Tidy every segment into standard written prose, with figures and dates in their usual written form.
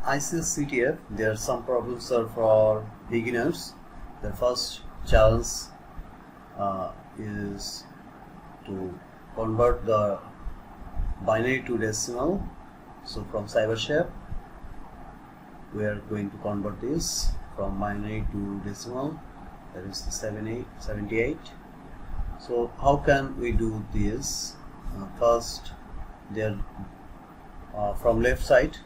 ICS CTF, there are some problems are for beginners. The first challenge is to convert the binary to decimal. So from CyberShare, we are going to convert this from binary to decimal. That is 78. So how can we do this? First, there from left side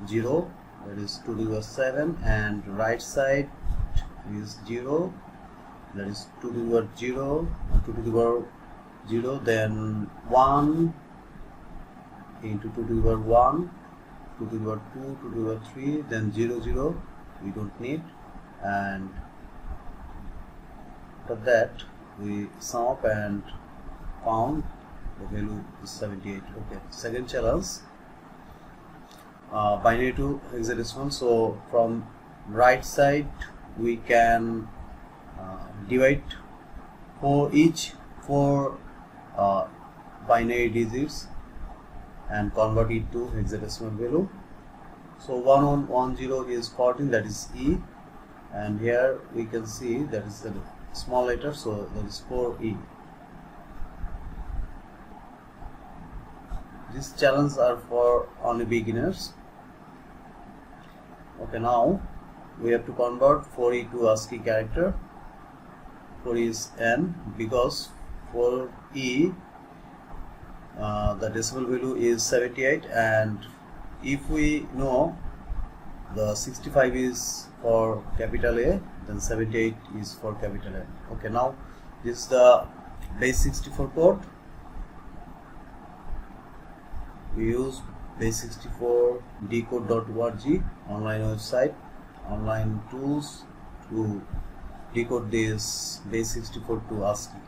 0, that is 2 to the power 7, and right side is 0, that is 2 to the power 0, 2 to the power 0, then 1 into 2 to the power 1, 2 to the power 2, 2 to the power 3, then 0, 0, we don't need, and after that we sum up and found the value is 78. Okay, second challenge, binary to hexadecimal. So from right side we can divide each four binary digits and convert it to hexadecimal value. So 1110 is 14, that is E, and here we can see that is the small letter, so that is 4E. These challenges are for only beginners. Okay, now we have to convert 4E to ASCII character. 4E is N, because 4E the decimal value is 78, and if we know the 65 is for capital A, then 78 is for capital N. Okay, now this is the base 64 code. We use base64 decode.org online website, online tools to decode this base64 to ASCII.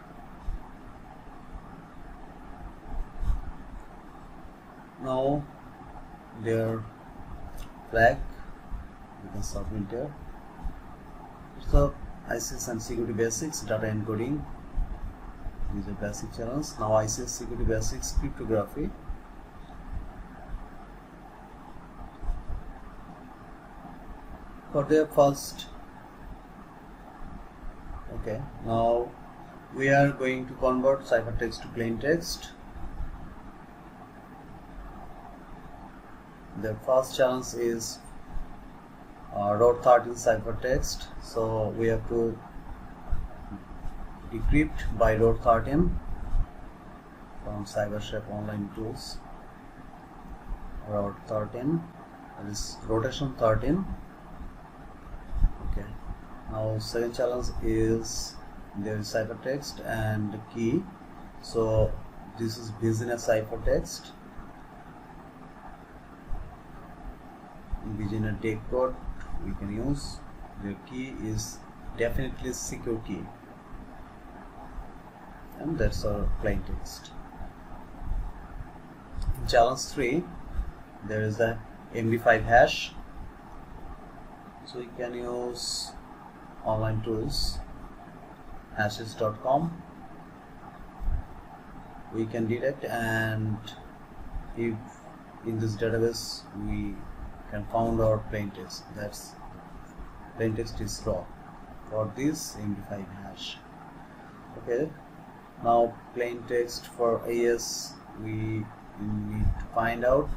Now their flag, you can submit there. So ICS and security basics, data encoding, these are basic challenges. Now ICS security basics, cryptography. For their first, okay, now we are going to convert ciphertext to plain text. The first challenge is row 13 ciphertext, so we have to decrypt by row 13 from CyberShare online tools. Row 13, that is rotation 13. Okay, now second challenge is there is ciphertext and key. So this is business ciphertext. Beginner decode we can use. The key is definitely secure key, and that's our plain text. In challenge 3, there is the MD5 hash. So we can use online tools, hashes.com. We can detect, and if in this database we can found our plain text, that's plain text is raw for this MD5 hash. Okay, now plain text for AES we need to find out.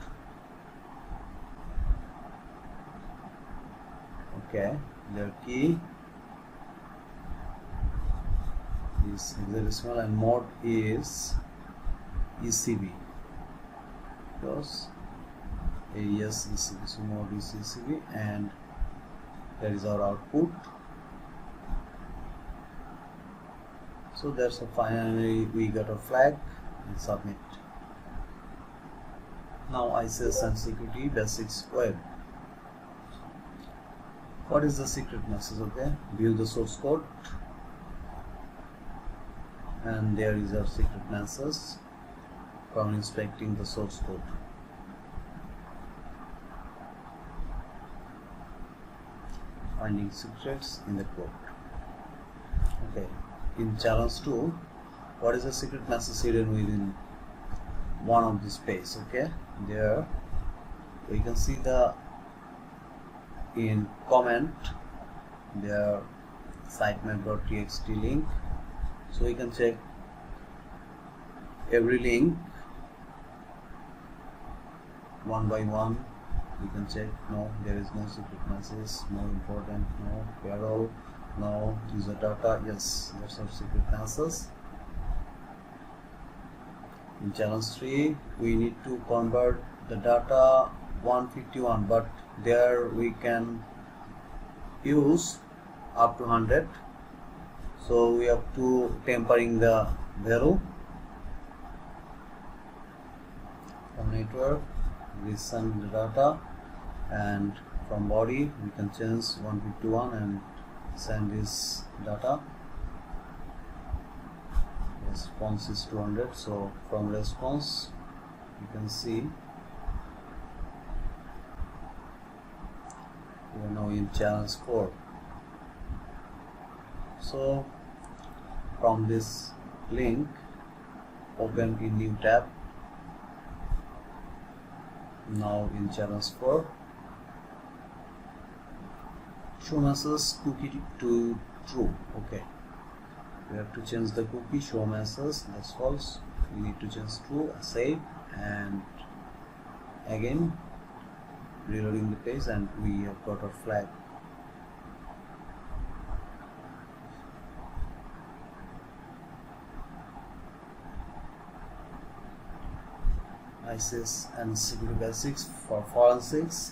Okay, their key is hexadecimal and mode is ECB, because AES ECB, so mode is ECB, and that is our output. So that's a finally we got a flag and submit. Now ICS and security basics web. What is the secret message? Okay, view the source code, and there is our secret message from inspecting the source code. Finding secrets in the code. Okay, in challenge 2, what is the secret message hidden within one of this space? Okay, there we can see the in comment their sitemap.txt link, so we can check every link one by one. We can check, no, there is no secret message, no important, no payroll, no user data, yes, there's some secret message. In challenge 3 we need to convert the data 151, but there we can use up to 100, so we have to tempering the value. From network we send the data, and from body we can change 151 and send this data. Response is 200, so from response you can see we are now in challenge 4. So from this link, open in new tab. Now in challenge 4, show message cookie to true. Okay, we have to change the cookie, show message, that's false, we need to change true, save, and again reloading the page, and we have got our flag. ICS and security basics for forensics.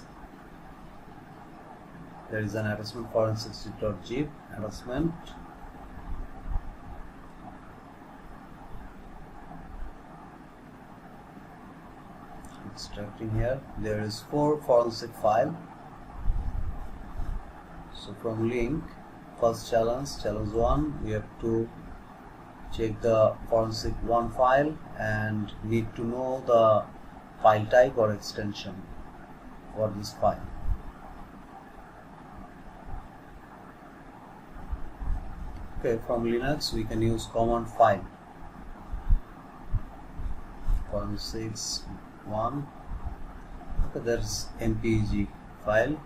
There is an attachment, forensics.zip attachment. Extracting here, there is 4 forensic file. So from link, first challenge 1, we have to check the forensic 1 file and need to know the file type or extension for this file. Okay, from Linux we can use command file. Forensics 1. Okay, there's mpeg file,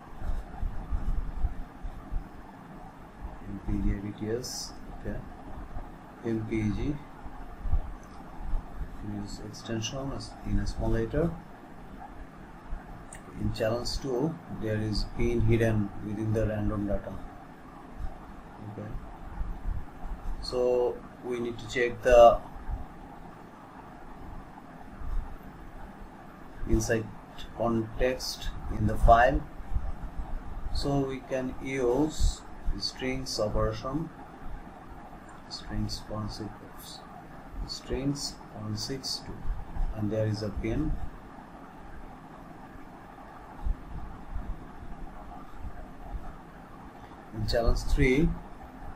mpeg adts. Okay, mpeg, use extension in a small letter. In challenge 2 there is pin hidden within the random data. Okay, so we need to check the inside context in the file, so we can use strings operation, strings 162, and there is a pin. In challenge 3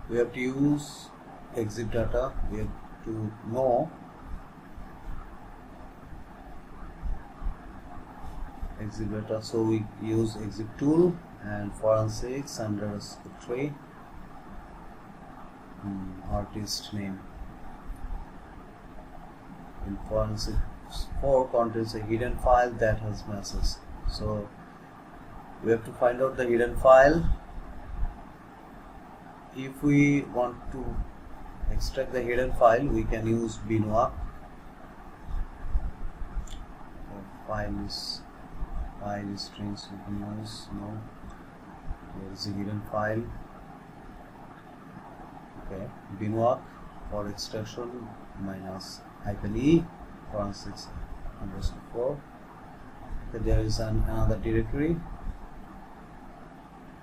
we have to use exit data. We have to know exit data, so we use exit tool and forensics _3 artist name. In forensics 4 contains a hidden file that has message, so we have to find out the hidden file. If we want to extract the hidden file, we can use binwap. File strings we can use. No, there is a hidden file. Okay, binwap for extraction --e forensics _4. Okay, there is another directory,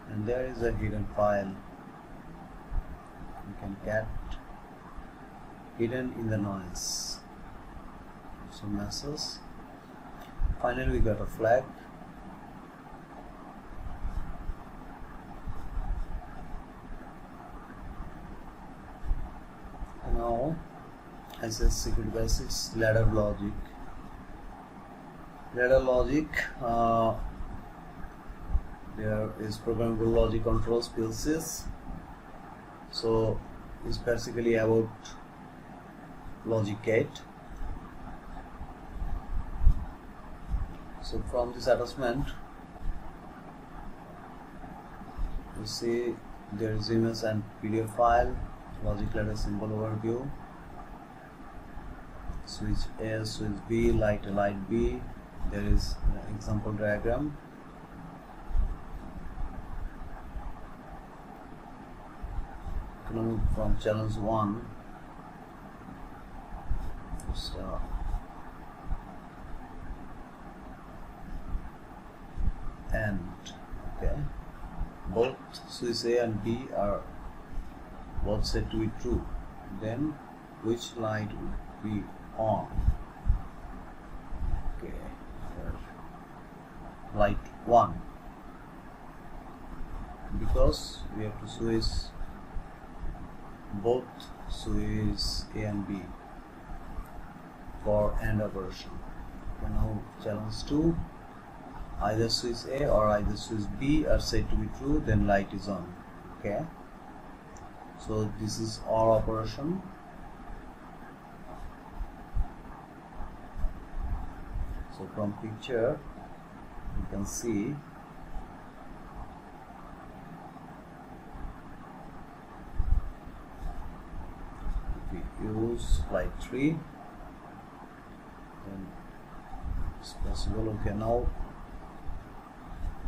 and there is a hidden file. You can get hidden in the noise. So message. Finally, we got a flag. Now, ICS security basics, ladder logic. Ladder logic. There is programmable logic controls, PLCs. So it's basically about logic gate. So from this attachment You see there is image and PDF file, logic ladder symbol overview, switch A, switch B, light A, light B. There is an example diagram. From challenge 1, and okay, both switch A and B are both said to be true. Then which light would be on? Okay, light 1, because we have to switch both switch A and B for AND operation. Okay, now challenge 2, either switch A or either switch B are said to be true, then light is on. Okay, so this is OR operation. So from picture you can see if we use light 3, then it's possible. Okay, now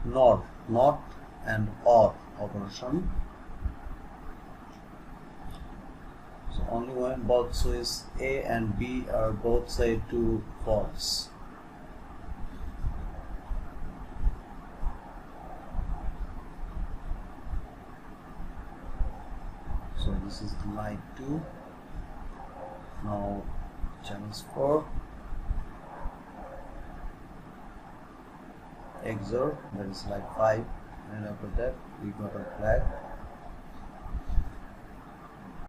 NOT and OR operation. So only when both switch A and B are both said to false. So this is light 2. Now channels 4, XOR, that is light 5, and after that we got a flag.